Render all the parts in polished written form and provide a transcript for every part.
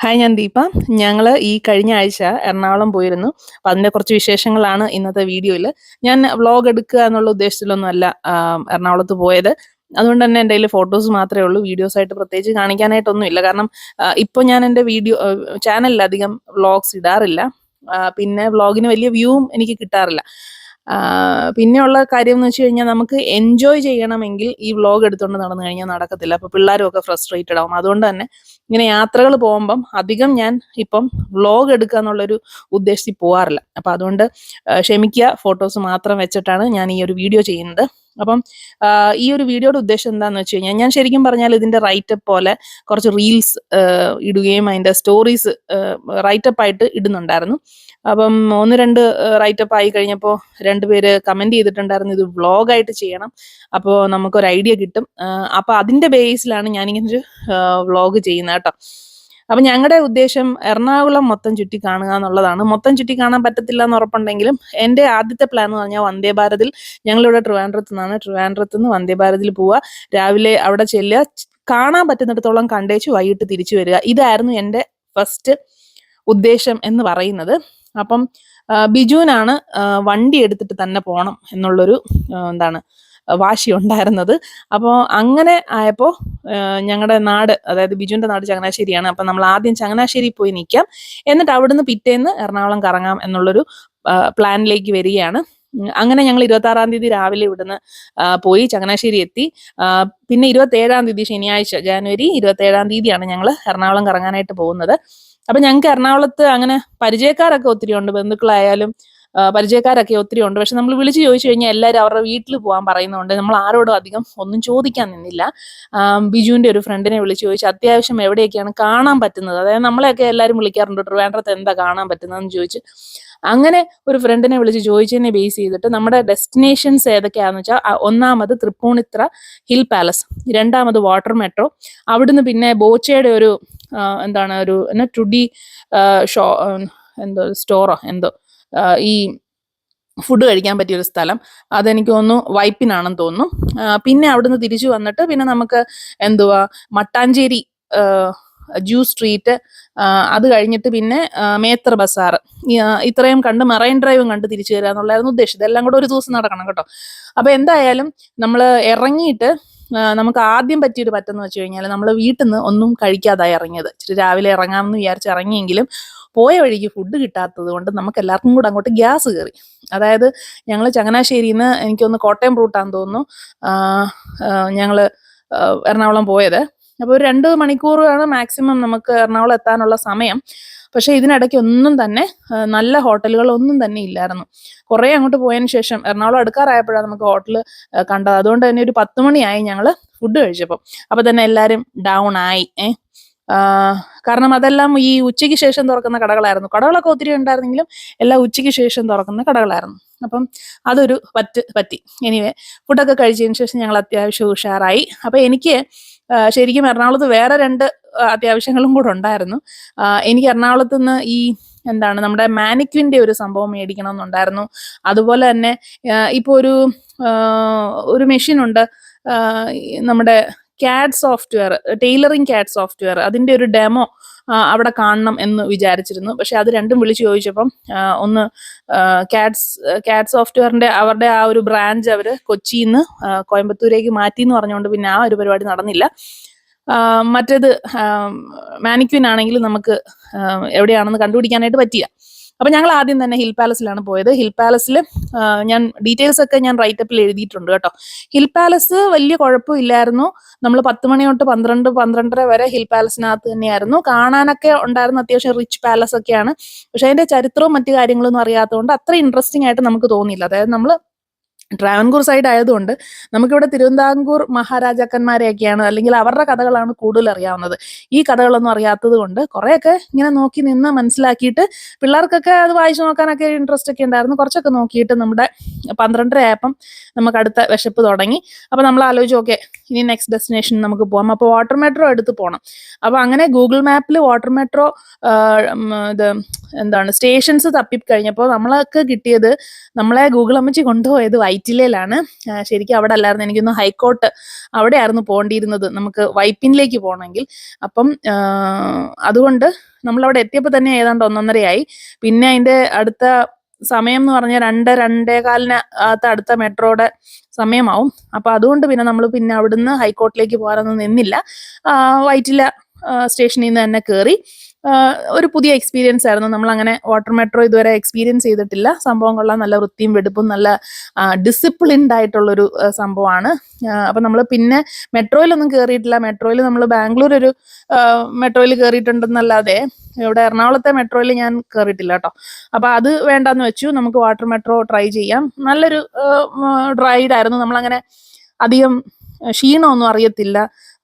Hi, ഞാൻ ദീപ. ഞങ്ങൾ ഈ കഴിഞ്ഞ ആഴ്ച എറണാകുളം പോയിരുന്നു. അപ്പം അതിൻ്റെ കുറച്ച് വിശേഷങ്ങളാണ് ഇന്നത്തെ വീഡിയോയിൽ. ഞാൻ വ്ളോഗ് എടുക്കുക എന്നുള്ള ഉദ്ദേശത്തിലൊന്നും അല്ല എറണാകുളത്ത് പോയത്. അതുകൊണ്ട് തന്നെ എൻ്റെ കയ്യിൽ ഫോട്ടോസ് മാത്രമേ ഉള്ളൂ. വീഡിയോസായിട്ട് പ്രത്യേകിച്ച് കാണിക്കാനായിട്ടൊന്നുമില്ല. കാരണം ഇപ്പോൾ ഞാൻ എൻ്റെ ചാനലിൽ അധികം വ്ളോഗ്സ് ഇടാറില്ല. പിന്നെ വ്ളോഗിന് വലിയ വ്യൂവും എനിക്ക് കിട്ടാറില്ല. പിന്നെയുള്ള കാര്യം എന്ന് വെച്ച് കഴിഞ്ഞാൽ നമുക്ക് എൻജോയ് ചെയ്യണമെങ്കിൽ ഈ വ്ളോഗ് എടുത്തുകൊണ്ട് നടന്നു കഴിഞ്ഞാൽ നടക്കത്തില്ല. അപ്പോൾ പിള്ളേരും ഒക്കെ ഫ്രസ്ട്രേറ്റഡ് ആവും. അതുകൊണ്ട് തന്നെ ഇങ്ങനെ യാത്രകൾ പോകുമ്പം അധികം ഞാൻ ഇപ്പം വ്ളോഗ് എടുക്കുക എന്നുള്ളൊരു ഉദ്ദേശത്തിൽ പോകാറില്ല. അപ്പം അതുകൊണ്ട് ക്ഷമിക്കുക, ഫോട്ടോസ് മാത്രം വെച്ചിട്ടാണ് ഞാൻ ഈ ഒരു വീഡിയോ ചെയ്യുന്നത്. അപ്പം ഈ ഒരു വീഡിയോയുടെ ഉദ്ദേശം എന്താണെന്ന് വെച്ച് കഴിഞ്ഞാൽ, ഞാൻ ശരിക്കും പറഞ്ഞാൽ ഇതിൻ്റെ റൈറ്റപ്പ് പോലെ കുറച്ച് റീൽസ് ഇടുകയും അതിൻ്റെ സ്റ്റോറീസ് റൈറ്റപ്പ് ആയിട്ട് ഇടുന്നുണ്ടായിരുന്നു. അപ്പം 1-2 റൈറ്റപ്പ് ആയി കഴിഞ്ഞപ്പോൾ 2 പേര് കമൻറ്റ് ചെയ്തിട്ടുണ്ടായിരുന്നു, ഇത് വ്ളോഗായിട്ട് ചെയ്യണം, അപ്പോൾ നമുക്കൊരു ഐഡിയ കിട്ടും. അപ്പോൾ അതിൻ്റെ ബേസിലാണ് ഞാനിങ്ങനൊരു വ്ളോഗ് ചെയ്യുന്നത് കേട്ടോ. അപ്പം ഞങ്ങളുടെ ഉദ്ദേശം എറണാകുളം മൊത്തം ചുറ്റി കാണുക എന്നുള്ളതാണ്. മൊത്തം ചുറ്റി കാണാൻ പറ്റത്തില്ല എന്ന് ഉറപ്പുണ്ടെങ്കിലും എൻ്റെ ആദ്യത്തെ പ്ലാൻ എന്ന് പറഞ്ഞാൽ വന്ദേ ഭാരതിൽ, ഞങ്ങളിവിടെ ട്രിവാൻഡ്രത്ത് നിന്ന് വന്ദേ ഭാരതിൽ പോവുക, രാവിലെ അവിടെ ചെല്ലുക, കാണാൻ പറ്റുന്നിടത്തോളം കണ്ടേച്ച് വൈകിട്ട് തിരിച്ചു വരിക. ഇതായിരുന്നു എൻ്റെ ഫസ്റ്റ് ഉദ്ദേശം എന്ന് പറയുന്നത്. അപ്പം ബിജുവിനാണ് വണ്ടി എടുത്തിട്ട് തന്നെ പോകണം എന്നുള്ളൊരു വാശി ഉണ്ടായിരുന്നത്. അപ്പോൾ അങ്ങനെ ആയപ്പോൾ ഞങ്ങളുടെ നാട്, അതായത് ബിജുവിൻ്റെ നാട് ചങ്ങനാശ്ശേരിയാണ്. അപ്പം നമ്മൾ ആദ്യം ചങ്ങനാശ്ശേരി പോയി നിൽക്കാം, എന്നിട്ട് അവിടുന്ന് പിറ്റേന്ന് എറണാകുളം കറങ്ങാം എന്നുള്ളൊരു പ്ലാനിലേക്ക് വരികയാണ്. അങ്ങനെ ഞങ്ങൾ 26-ാം തീയതി രാവിലെ ഇവിടുന്ന് പോയി ചങ്ങനാശ്ശേരി എത്തി. പിന്നെ 27-ാം തീയതി ശനിയാഴ്ച, ജനുവരി 27-ാം തീയതിയാണ് ഞങ്ങൾ എറണാകുളം കറങ്ങാനായിട്ട് പോകുന്നത്. അപ്പം ഞങ്ങൾക്ക് എറണാകുളത്ത് അങ്ങനെ പരിചയക്കാരൊക്കെ ഒത്തിരി ഉണ്ട്, ബന്ധുക്കളായാലും പരിചയക്കാരൊക്കെ ഒത്തിരി ഉണ്ട്. പക്ഷെ നമ്മൾ വിളിച്ച് ചോദിച്ചു കഴിഞ്ഞാൽ എല്ലാവരും അവരുടെ വീട്ടിൽ പോകാൻ പറയുന്നതുകൊണ്ട് നമ്മൾ ആരോടും അധികം ഒന്നും ചോദിക്കാൻ നിന്നില്ല. ബിജുവിൻ്റെ ഒരു ഫ്രണ്ടിനെ വിളിച്ച് ചോദിച്ചു അത്യാവശ്യം എവിടെയൊക്കെയാണ് കാണാൻ പറ്റുന്നത്, അതായത് നമ്മളെയൊക്കെ എല്ലാവരും വിളിക്കാറുണ്ട് ട്രിവാൻഡ്രത്ത് എന്താ കാണാൻ പറ്റുന്നതെന്ന് ചോദിച്ച്. അങ്ങനെ ഒരു ഫ്രണ്ടിനെ വിളിച്ച് ചോദിച്ചതിനെ ബേസ് ചെയ്തിട്ട് നമ്മുടെ ഡെസ്റ്റിനേഷൻസ് ഏതൊക്കെയാണെന്ന് വെച്ചാൽ, ഒന്നാമത് തൃപ്പൂണിത്തുറ ഹിൽ പാലസ്, രണ്ടാമത് വാട്ടർ മെട്രോ, അവിടുന്ന് പിന്നെ ബോച്ചയുടെ ഒരു ടുഡി സ്റ്റോറോ ഈ ഫുഡ് കഴിക്കാൻ പറ്റിയൊരു സ്ഥലം, അതെനിക്ക് തോന്നുന്നു വൈപ്പിനാണെന്ന് തോന്നുന്നു. പിന്നെ അവിടുന്ന് തിരിച്ചു വന്നിട്ട് പിന്നെ നമുക്ക് മട്ടാഞ്ചേരി ജ്യൂസ് സ്ട്രീറ്റ്, അത് കഴിഞ്ഞിട്ട് പിന്നെ മേത്ര ബസാർ, ഇത്രയും കണ്ട് മറൈൻ ഡ്രൈവും കണ്ട് തിരിച്ചു വരിക എന്നുള്ളതായിരുന്നു ഉദ്ദേശം. ഇതെല്ലാം കൂടെ ഒരു ദിവസം നടക്കണം കേട്ടോ. അപ്പോൾ എന്തായാലും നമ്മൾ ഇറങ്ങിയിട്ട് നമുക്ക് ആദ്യം പറ്റിയൊരു പറ്റെന്ന് വെച്ച് കഴിഞ്ഞാൽ, നമ്മൾ വീട്ടിൽ നിന്ന് ഒന്നും കഴിക്കാതായി ഇറങ്ങിയത്. ഇച്ചിരി രാവിലെ ഇറങ്ങാമെന്ന് വിചാരിച്ച് ഇറങ്ങിയെങ്കിലും പോയ വഴിക്ക് ഫുഡ് കിട്ടാത്തത് കൊണ്ട് നമുക്ക് എല്ലാവർക്കും കൂടെ അങ്ങോട്ട് ഗ്യാസ് കയറി. അതായത് ഞങ്ങൾ ചങ്ങനാശ്ശേരിയിൽ നിന്ന് എനിക്കൊന്ന് കോട്ടയം റൂട്ടാന്ന് തോന്നുന്നു ഞങ്ങൾ എറണാകുളം പോയത്. അപ്പോൾ ഒരു 2 മണിക്കൂറാണ് മാക്സിമം നമുക്ക് എറണാകുളം എത്താനുള്ള സമയം. പക്ഷേ ഇതിനിടയ്ക്ക് ഒന്നും തന്നെ നല്ല ഹോട്ടലുകളൊന്നും തന്നെ ഇല്ലായിരുന്നു. കുറേ അങ്ങോട്ട് പോയതിന് ശേഷം എറണാകുളം അടുക്കാറായപ്പോഴാണ് നമുക്ക് ഹോട്ടൽ കണ്ടത്. അതുകൊണ്ട് തന്നെ ഒരു 10 മണിയായി ഞങ്ങൾ ഫുഡ് കഴിച്ചപ്പോൾ. അപ്പോൾ തന്നെ എല്ലാവരും ഡൗൺ ആയി. കാരണം അതെല്ലാം ഈ ഉച്ചയ്ക്ക് ശേഷം തുറക്കുന്ന കടകളായിരുന്നു. കടകളൊക്കെ ഒത്തിരി ഉണ്ടായിരുന്നെങ്കിലും എല്ലാം ഉച്ചയ്ക്ക് ശേഷം തുറക്കുന്ന കടകളായിരുന്നു. അപ്പം അതൊരു പറ്റി. എനിവേ, ഫുഡൊക്കെ കഴിച്ചതിന് ശേഷം ഞങ്ങൾ അത്യാവശ്യം ഉഷാറായി. അപ്പം എനിക്ക് ശരിക്കും എറണാകുളത്ത് വേറെ 2 അത്യാവശ്യങ്ങളും കൂടെ ഉണ്ടായിരുന്നു. എനിക്ക് എറണാകുളത്ത് നിന്ന് ഈ നമ്മുടെ മാനിക്വിൻ്റെ ഒരു സംഭവം മേടിക്കണം എന്നുണ്ടായിരുന്നു. അതുപോലെ തന്നെ ഇപ്പോൾ ഒരു മെഷീനുണ്ട്, നമ്മുടെ CAD software, tailoring CAD software, അതിൻ്റെ ഒരു ഡെമോ അവിടെ കാണണം എന്ന് വിചാരിച്ചിരുന്നു. പക്ഷെ അത് രണ്ടും വിളിച്ചു ചോദിച്ചപ്പം ഒന്ന് CAD സോഫ്റ്റ്വെയറിൻ്റെ അവരുടെ ആ ഒരു ബ്രാഞ്ച് അവർ കൊച്ചിയിൽ നിന്ന് കോയമ്പത്തൂരേക്ക് മാറ്റി എന്ന് പറഞ്ഞുകൊണ്ട് പിന്നെ ആ ഒരു പരിപാടി നടന്നില്ല. മറ്റേത് മാനിക്വിൻ ആണെങ്കിൽ നമുക്ക് എവിടെയാണെന്ന് കണ്ടുപിടിക്കാനായിട്ട് പറ്റിയ. അപ്പം ഞങ്ങൾ ആദ്യം തന്നെ ഹിൽ പാലസിലാണ് പോയത്. ഹിൽ പാലസിൽ ഞാൻ ഡീറ്റെയിൽസ് ഒക്കെ ഞാൻ റൈറ്റപ്പിൽ എഴുതിയിട്ടുണ്ട് കേട്ടോ. ഹിൽ പാലസ് വലിയ കുഴപ്പമില്ലായിരുന്നു. നമ്മൾ 10 മണി തൊട്ട് 12-12:30 വരെ ഹിൽ പാലസിനകത്ത് തന്നെയായിരുന്നു. കാണാനൊക്കെ ഉണ്ടായിരുന്നു, അത്യാവശ്യം റിച്ച് പാലസ് ഒക്കെയാണ്. പക്ഷെ അതിൻ്റെ ചരിത്രവും മറ്റു കാര്യങ്ങളൊന്നും അറിയാത്തതുകൊണ്ട് അത്ര ഇൻട്രസ്റ്റിംഗ് ആയിട്ട് നമുക്ക് തോന്നിയില്ല. അതായത് നമ്മൾ ട്രാവൻകൂർ സൈഡ് ആയതുകൊണ്ട് നമുക്കിവിടെ തിരുവിതാംകൂർ മഹാരാജാക്കന്മാരെയൊക്കെയാണ്, അല്ലെങ്കിൽ അവരുടെ കഥകളാണ് കൂടുതൽ അറിയാവുന്നത്. ഈ കഥകളൊന്നും അറിയാത്തത് കൊണ്ട് കുറേയൊക്കെ ഇങ്ങനെ നോക്കി നിന്ന് മനസ്സിലാക്കിയിട്ട്, പിള്ളേർക്കൊക്കെ അത് വായിച്ചു നോക്കാനൊക്കെ ഇൻട്രസ്റ്റ് ഒക്കെ ഉണ്ടായിരുന്നു. കുറച്ചൊക്കെ നോക്കിയിട്ട് നമ്മുടെ 12:30 ആയപ്പം നമുക്ക് അടുത്ത വിശപ്പ് തുടങ്ങി. അപ്പോൾ നമ്മൾ ആലോചിച്ചു, ഓക്കെ ഇനി നെക്സ്റ്റ് ഡെസ്റ്റിനേഷൻ നമുക്ക് പോകാം. അപ്പോൾ വാട്ടർ മെട്രോ എടുത്ത് പോകണം. അപ്പോൾ അങ്ങനെ ഗൂഗിൾ മാപ്പിൽ വാട്ടർ മെട്രോ എന്താണ് സ്റ്റേഷൻസ് തപ്പിക്കഴിഞ്ഞപ്പോൾ നമ്മളൊക്കെ കിട്ടിയത്, നമ്മളെ ഗൂഗിൾ അമ്മച്ചി കൊണ്ടുപോയത് വൈറ്റിലയിലാണ്. ശരിക്കും അവിടെ അല്ലായിരുന്നു, എനിക്കൊന്ന് ഹൈക്കോർട്ട് അവിടെയായിരുന്നു പോകേണ്ടിയിരുന്നത് നമുക്ക് വൈപ്പിനിലേക്ക് പോകണമെങ്കിൽ. അപ്പം അതുകൊണ്ട് നമ്മളവിടെ എത്തിയപ്പോൾ തന്നെ ഏതാണ്ട് 1:30 പിന്നെ അതിൻ്റെ അടുത്ത സമയം എന്ന് പറഞ്ഞാൽ 2-2:15 അടുത്ത മെട്രോയുടെ സമയമാവും. അപ്പൊ അതുകൊണ്ട് പിന്നെ നമ്മൾ പിന്നെ അവിടുന്ന് ഹൈക്കോർട്ടിലേക്ക് പോകാനൊന്നും നിന്നില്ല. വൈറ്റില സ്റ്റേഷനിൽ നിന്ന് തന്നെ കയറി. ഒരു പുതിയ എക്സ്പീരിയൻസ് ആയിരുന്നു. നമ്മൾ അങ്ങനെ വാട്ടർ മെട്രോ ഇതുവരെ എക്സ്പീരിയൻസ് ചെയ്തിട്ടില്ല. സംഭവം കൊള്ളാം, നല്ല വൃത്തിയും വെടുപ്പും നല്ല ഡിസിപ്ലിൻഡ് ആയിട്ടുള്ളൊരു സംഭവമാണ്. അപ്പൊ നമ്മൾ പിന്നെ മെട്രോയിലൊന്നും കയറിയിട്ടില്ല. മെട്രോയിൽ നമ്മൾ ബാംഗ്ലൂർ ഒരു മെട്രോയിൽ കയറിയിട്ടുണ്ടെന്നല്ലാതെ ഇവിടെ എറണാകുളത്തെ മെട്രോയിൽ ഞാൻ കയറിയിട്ടില്ല കേട്ടോ. അപ്പൊ അത് വേണ്ടാന്ന് വെച്ചു, നമുക്ക് വാട്ടർ മെട്രോ ട്രൈ ചെയ്യാം. നല്ലൊരു റൈഡായിരുന്നു. നമ്മളങ്ങനെ അധികം ക്ഷീണമൊന്നും അറിയത്തില്ല,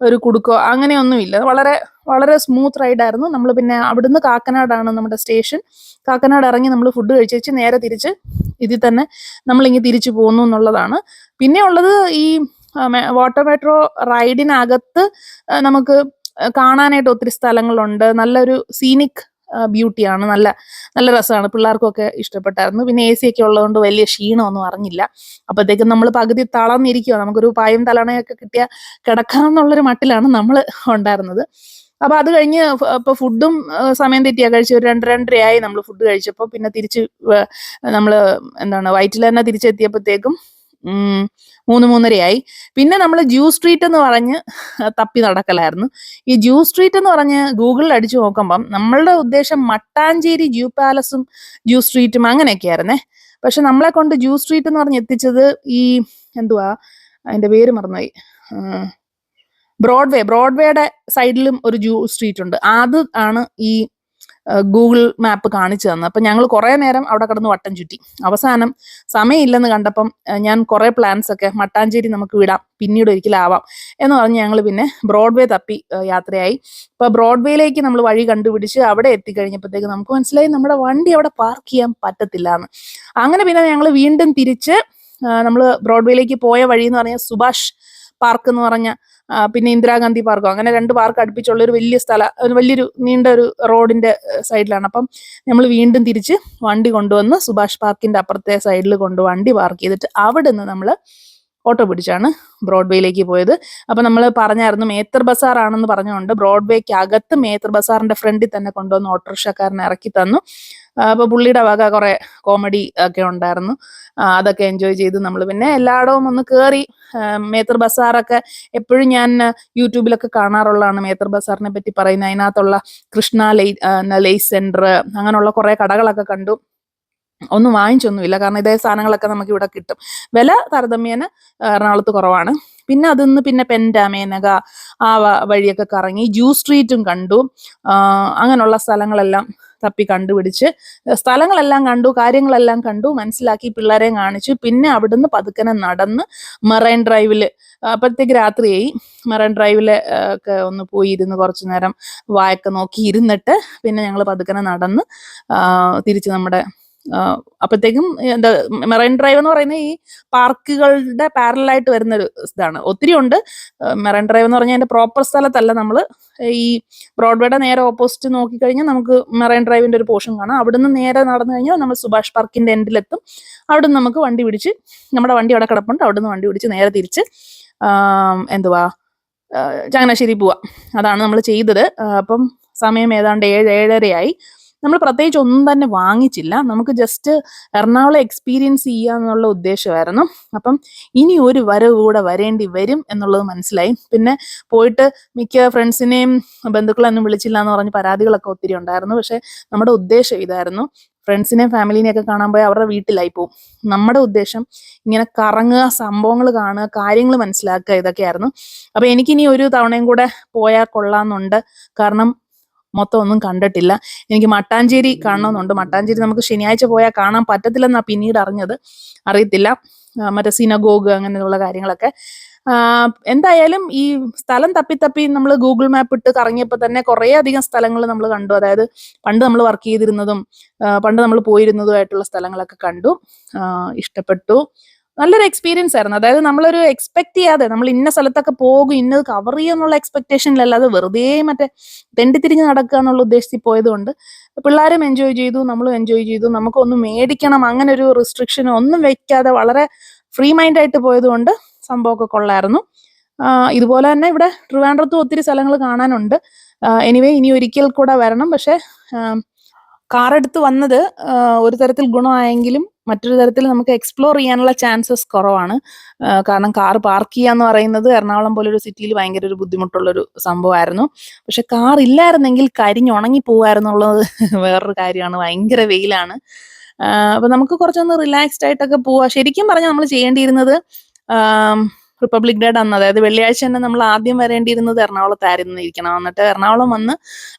ഒരു കുടുക്കോ അങ്ങനെയൊന്നുമില്ല. വളരെ വളരെ സ്മൂത്ത് റൈഡായിരുന്നു. നമ്മൾ പിന്നെ അവിടുന്ന് കാക്കനാടാണ് നമ്മുടെ സ്റ്റേഷൻ. കാക്കനാട് ഇറങ്ങി നമ്മൾ ഫുഡ് കഴിച്ചേച്ച് നേരെ തിരിച്ച് ഇതിൽ തന്നെ നമ്മളിങ്ങ് തിരിച്ചു പോകുന്നു എന്നുള്ളതാണ്. പിന്നെ ഉള്ളത് ഈ വാട്ടർ മെട്രോ റൈഡിനകത്ത് നമുക്ക് കാണാനായിട്ട് ഒത്തിരി സ്ഥലങ്ങളുണ്ട്. നല്ലൊരു സീനിക് ബ്യൂട്ടിയാണ്, നല്ല നല്ല രസമാണ്, പിള്ളേർക്കൊക്കെ ഇഷ്ടപ്പെട്ടായിരുന്നു. പിന്നെ AC ഒക്കെ ഉള്ളതുകൊണ്ട് വലിയ ക്ഷീണമൊന്നും അറിഞ്ഞില്ല. അപ്പോഴത്തേക്കും നമ്മൾ പകുതി തളർന്നിരിക്കുക, നമുക്കൊരു പായും തലണയൊക്കെ കിട്ടിയ കിടക്കാമെന്നുള്ളൊരു മട്ടിലാണ് നമ്മൾ ഉണ്ടായിരുന്നത്. അപ്പൊ അത് കഴിഞ്ഞ് ഇപ്പൊ ഫുഡും സമയം തെറ്റിയാ കഴിച്ചു. ഒരു 2-2:30 നമ്മൾ ഫുഡ് കഴിച്ചപ്പോൾ. പിന്നെ തിരിച്ച് നമ്മള് വൈറ്റിൽ തന്നെ തിരിച്ചെത്തിയപ്പോഴത്തേക്കും 3-3:30 പിന്നെ നമ്മൾ ജ്യൂസ് സ്ട്രീറ്റ് എന്ന് പറഞ്ഞ് തപ്പി നടക്കലായിരുന്നു. ഈ ജ്യൂസ് സ്ട്രീറ്റ് എന്ന് പറഞ്ഞ് ഗൂഗിളിൽ അടിച്ചു നോക്കുമ്പം നമ്മളുടെ ഉദ്ദേശം മട്ടാഞ്ചേരി ജൂ പാലസും ജ്യൂസ് സ്ട്രീറ്റും അങ്ങനെയൊക്കെയായിരുന്നേ. പക്ഷെ നമ്മളെ കൊണ്ട് ജ്യൂസ് സ്ട്രീറ്റ് എന്ന് പറഞ്ഞ് എത്തിച്ചത് ഈ അതിന്റെ പേര് മറന്നുപോയി, ബ്രോഡ്വേയുടെ സൈഡിലും ഒരു ജ്യൂസ് സ്ട്രീറ്റ് ഉണ്ട്. അത് ആണ് ഈ ഗൂഗിൾ മാപ്പ് കാണിച്ചു തന്നത്. അപ്പം ഞങ്ങൾ കുറേ നേരം അവിടെ കിടന്ന് വട്ടം ചുറ്റി. അവസാനം സമയമില്ലെന്ന് കണ്ടപ്പം ഞാൻ കുറേ പ്ലാൻസ് ഒക്കെ, മട്ടാഞ്ചേരി നമുക്ക് വിടാം, പിന്നീട് ഒരിക്കലാവാം എന്ന് പറഞ്ഞ് ഞങ്ങൾ പിന്നെ ബ്രോഡ്വേ തപ്പി യാത്രയായി. അപ്പോൾ ബ്രോഡ്വേയിലേക്ക് നമ്മൾ വഴി കണ്ടുപിടിച്ച് അവിടെ എത്തിക്കഴിഞ്ഞപ്പോഴത്തേക്ക് നമുക്ക് മനസ്സിലായി നമ്മുടെ വണ്ടി അവിടെ പാർക്ക് ചെയ്യാൻ പറ്റത്തില്ല എന്ന്. അങ്ങനെ പിന്നെ ഞങ്ങൾ വീണ്ടും തിരിച്ച് നമ്മൾ ബ്രോഡ്വേയിലേക്ക് പോയ വഴി എന്ന് പറഞ്ഞാൽ സുഭാഷ് പാർക്ക് എന്ന് പറഞ്ഞ, പിന്നെ ഇന്ദിരാഗാന്ധി പാർക്കോ, അങ്ങനെ 2 പാർക്ക് അടുപ്പിച്ചുള്ള ഒരു വലിയ സ്ഥലം, ഒരു വലിയൊരു നീണ്ട ഒരു റോഡിന്റെ സൈഡിലാണ്. അപ്പം നമ്മൾ വീണ്ടും തിരിച്ച് വണ്ടി കൊണ്ടുവന്ന് സുഭാഷ് പാർക്കിന്റെ അപ്പുറത്തെ സൈഡിൽ വണ്ടി പാർക്ക് ചെയ്തിട്ട് അവിടെ നിന്ന് നമ്മൾ ഓട്ടോ പിടിച്ചാണ് ബ്രോഡ്വേയിലേക്ക് പോയത്. അപ്പൊ നമ്മൾ പറഞ്ഞായിരുന്നു മേത്തർ ബസാർ ആണെന്ന് പറഞ്ഞുകൊണ്ട് ബ്രോഡ്വേക്ക് അകത്ത് മേത്തർ ബസാറിന്റെ ഫ്രണ്ടിൽ തന്നെ കൊണ്ടുവന്ന് ഓട്ടോറിക്ഷക്കാരനെ ഇറക്കി തന്നു. അപ്പൊ പുള്ളിയുടെ വക കുറെ കോമഡി ഒക്കെ ഉണ്ടായിരുന്നു. അതൊക്കെ എൻജോയ് ചെയ്ത് നമ്മൾ പിന്നെ എല്ലായിടവും ഒന്ന് കയറി. മേത്തർ ബസാറൊക്കെ എപ്പോഴും ഞാൻ യൂട്യൂബിലൊക്കെ കാണാറുള്ളതാണ് മേത്തർ ബസാറിനെ പറ്റി പറയുന്നത്. അതിനകത്തുള്ള കൃഷ്ണ ലേസ് സെന്റർ അങ്ങനെയുള്ള കുറെ കടകളൊക്കെ കണ്ടു. ഒന്നും വാങ്ങിച്ചൊന്നുമില്ല, കാരണം ഇതേ സാധനങ്ങളൊക്കെ നമുക്ക് ഇവിടെ കിട്ടും. വില താരതമ്യേന എറണാകുളത്ത് കുറവാണ്. പിന്നെ അതിന്ന് പിന്നെ പെൻഡാമേനക ആ വഴിയൊക്കെ കറങ്ങി ജ്യൂസ് സ്ട്രീറ്റും കണ്ടു. അങ്ങനെയുള്ള സ്ഥലങ്ങളെല്ലാം തപ്പി കണ്ടുപിടിച്ച് സ്ഥലങ്ങളെല്ലാം കണ്ടു, കാര്യങ്ങളെല്ലാം കണ്ടു, മനസ്സിലാക്കി, പിള്ളേരെ കാണിച്ചു. പിന്നെ അവിടുന്ന് പതുക്കനെ നടന്ന് മറൈൻ ഡ്രൈവില്, അപ്പോഴത്തേക്ക് രാത്രിയായി. മറൈൻ ഡ്രൈവില് ഒക്കെ ഒന്ന് പോയി ഇരുന്ന് കുറച്ചു നേരം വായൊക്കെ നോക്കി ഇരുന്നിട്ട് പിന്നെ ഞങ്ങൾ പതുക്കനെ നടന്ന് തിരിച്ച് നമ്മുടെ അപ്പോഴത്തേക്കും മെറൈൻ ഡ്രൈവ് എന്ന് പറയുന്നത് ഈ പാർക്കുകളുടെ പാരലായിട്ട് വരുന്നൊരു ഇതാണ്. ഒത്തിരി ഉണ്ട്. മെറൈൻ ഡ്രൈവ് എന്ന് പറഞ്ഞാൽ അതിന്റെ പ്രോപ്പർ സ്ഥലത്തല്ല. നമ്മൾ ഈ ബ്രോഡ്വേയുടെ നേരെ ഓപ്പോസിറ്റ് നോക്കിക്കഴിഞ്ഞാൽ നമുക്ക് മെറൈൻ ഡ്രൈവിന്റെ ഒരു പോർഷൻ കാണാം. അവിടുന്ന് നേരെ നടന്നു കഴിഞ്ഞാൽ നമ്മൾ സുഭാഷ് പാർക്കിന്റെ എൻഡിലെത്തും. അവിടുന്ന് നമുക്ക് വണ്ടി പിടിച്ച്, നമ്മുടെ വണ്ടി അവിടെ കിടപ്പുണ്ട്, അവിടുന്ന് വണ്ടി പിടിച്ച് നേരെ തിരിച്ച് ചങ്ങനാശ്ശേരി പോവാം. അതാണ് നമ്മൾ ചെയ്തത്. അപ്പം സമയം ഏതാണ്ട് 7-7:30 നമ്മൾ പ്രത്യേകിച്ച് ഒന്നും തന്നെ വാങ്ങിച്ചില്ല. നമുക്ക് ജസ്റ്റ് എറണാകുളം എക്സ്പീരിയൻസ് ചെയ്യുക എന്നുള്ള ഉദ്ദേശമായിരുന്നു. അപ്പം ഇനി ഒരു വരവ് കൂടെ വരേണ്ടി വരും എന്നുള്ളത് മനസ്സിലായി. പിന്നെ പോയിട്ട് മിക്ക ഫ്രണ്ട്സിനെയും ബന്ധുക്കളൊന്നും വിളിച്ചില്ല എന്ന് പറഞ്ഞ് പരാതികളൊക്കെ ഒത്തിരി ഉണ്ടായിരുന്നു. പക്ഷെ നമ്മുടെ ഉദ്ദേശം ഇതായിരുന്നു. ഫ്രണ്ട്സിനെയും ഫാമിലിനെയൊക്കെ കാണാൻ പോയി അവരുടെ വീട്ടിലായി പോകും. നമ്മുടെ ഉദ്ദേശം ഇങ്ങനെ കറങ്ങുക, സംഭവങ്ങൾ കാണുക, കാര്യങ്ങൾ മനസ്സിലാക്കുക, ഇതൊക്കെയായിരുന്നു. അപ്പൊ എനിക്കിനി ഒരു തവണയും കൂടെ പോയാൽ കൊള്ളാമെന്നുണ്ട്. കാരണം മൊത്തം ഒന്നും കണ്ടിട്ടില്ല. എനിക്ക് മട്ടാഞ്ചേരി കാണണമെന്നുണ്ട്. മട്ടാഞ്ചേരി നമുക്ക് ശനിയാഴ്ച പോയാൽ കാണാൻ പറ്റത്തില്ലെന്നാണ് പിന്നീട് അറിഞ്ഞത്. അറിയത്തില്ല, മറ്റേ സിനഗോഗ് അങ്ങനെയുള്ള കാര്യങ്ങളൊക്കെ. എന്തായാലും ഈ സ്ഥലം തപ്പി നമ്മൾ ഗൂഗിൾ മാപ്പ് ഇട്ട് കറങ്ങിയപ്പോൾ തന്നെ കുറേ അധികം സ്ഥലങ്ങൾ നമ്മൾ കണ്ടു. അതായത് പണ്ട് നമ്മൾ വർക്ക് ചെയ്തിരുന്നതും പണ്ട് നമ്മൾ പോയിരുന്നതുമായിട്ടുള്ള സ്ഥലങ്ങളൊക്കെ കണ്ടു. ഇഷ്ടപ്പെട്ടു. നല്ലൊരു എക്സ്പീരിയൻസ് ആയിരുന്നു. അതായത് നമ്മളൊരു എക്സ്പെക്ട് ചെയ്യാതെ നമ്മൾ ഇന്ന സ്ഥലത്തൊക്കെ പോകും, ഇന്നത് കവർ ചെയ്യുക എന്നുള്ള എക്സ്പെക്ടേഷനിലല്ലാതെ വെറുതെ മറ്റേ തെണ്ടിത്തിരിഞ്ഞ് നടക്കുക എന്നുള്ള ഉദ്ദേശത്തിൽ പോയതുകൊണ്ട് പിള്ളേരും എൻജോയ് ചെയ്തു, നമ്മളും എൻജോയ് ചെയ്തു. നമുക്കൊന്നും മേടിക്കണം അങ്ങനെ ഒരു റിസ്ട്രിക്ഷൻ ഒന്നും വെക്കാതെ വളരെ ഫ്രീ മൈൻഡായിട്ട് പോയതുകൊണ്ട് സംഭവമൊക്കെ കൊള്ളായിരുന്നു. ഇതുപോലെ തന്നെ ഇവിടെ ട്രിവാൻഡ്രത്തും ഒത്തിരി സ്ഥലങ്ങൾ കാണാനുണ്ട്. എനിവേ ഇനി ഒരിക്കൽ കൂടെ വരണം. പക്ഷേ കാർ എടുത്ത് വന്നത് ഒരു തരത്തിൽ ഗുണമായെങ്കിലും മറ്റൊരു തരത്തിൽ നമുക്ക് എക്സ്പ്ലോർ ചെയ്യാനുള്ള ചാൻസസ് കുറവാണ്. കാരണം കാർ പാർക്ക് ചെയ്യാന്ന് പറയുന്നത് എറണാകുളം പോലൊരു സിറ്റിയിൽ ഭയങ്കര ഒരു ബുദ്ധിമുട്ടുള്ളൊരു സംഭവമായിരുന്നു. പക്ഷെ കാർ ഇല്ലായിരുന്നെങ്കിൽ കരിഞ്ഞുണങ്ങി പോവായിരുന്നുള്ളത് വേറൊരു കാര്യമാണ്. ഭയങ്കര വെയിലാണ്. അപ്പൊ നമുക്ക് കുറച്ചൊന്ന് റിലാക്സ്ഡ് ആയിട്ടൊക്കെ പോവാം. ശരിക്കും പറഞ്ഞാൽ നമ്മൾ ചെയ്യേണ്ടിയിരുന്നത് റിപ്പബ്ലിക് ഡേയുടെ അന്ന്, അതായത് വെള്ളിയാഴ്ച തന്നെ നമ്മൾ ആദ്യം വരേണ്ടിയിരുന്നത് എറണാകുളത്തായിരുന്നു ഇരിക്കണം. എന്നിട്ട് എറണാകുളം വന്ന്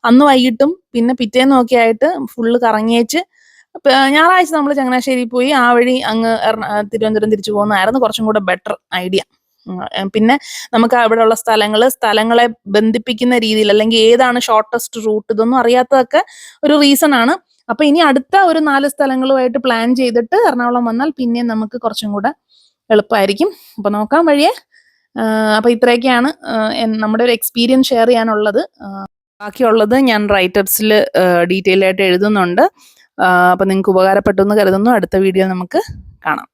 അന്ന് വൈകിട്ടും പിന്നെ പിറ്റേന്നും ഒക്കെ ആയിട്ട് ഫുള്ള് കറങ്ങിയേച്ച് ഞായറാഴ്ച നമ്മൾ ചങ്ങനാശ്ശേരി പോയി ആ വഴി അങ്ങ് തിരുവനന്തപുരം തിരിച്ചു പോകുന്നതായിരുന്നു കുറച്ചും കൂടെ ബെറ്റർ ഐഡിയ. പിന്നെ നമുക്ക് അവിടെയുള്ള സ്ഥലങ്ങളെ ബന്ധിപ്പിക്കുന്ന രീതിയിൽ, അല്ലെങ്കിൽ ഏതാണ് ഷോർട്ടസ്റ്റ് റൂട്ട്, ഇതൊന്നും അറിയാത്തതൊക്കെ ഒരു റീസൺ ആണ്. അപ്പൊ ഇനി അടുത്ത ഒരു 4 സ്ഥലങ്ങളുമായിട്ട് പ്ലാൻ ചെയ്തിട്ട് എറണാകുളം വന്നാൽ പിന്നെ നമുക്ക് കുറച്ചും കൂടെ എളുപ്പമായിരിക്കും. അപ്പൊ നോക്കാൻ വഴിയേ. അപ്പൊ ഇത്രയൊക്കെയാണ് നമ്മുടെ ഒരു എക്സ്പീരിയൻസ് ഷെയർ ചെയ്യാനുള്ളത്. ബാക്കിയുള്ളത് ഞാൻ റൈറ്റേഴ്സിൽ ഡീറ്റെയിൽ ആയിട്ട് എഴുതുന്നുണ്ട്. അപ്പൊ നിങ്ങൾക്ക് ഉപകാരപ്പെട്ടു എന്ന് കരുതുന്നു. അടുത്ത വീഡിയോ നമുക്ക് കാണാം.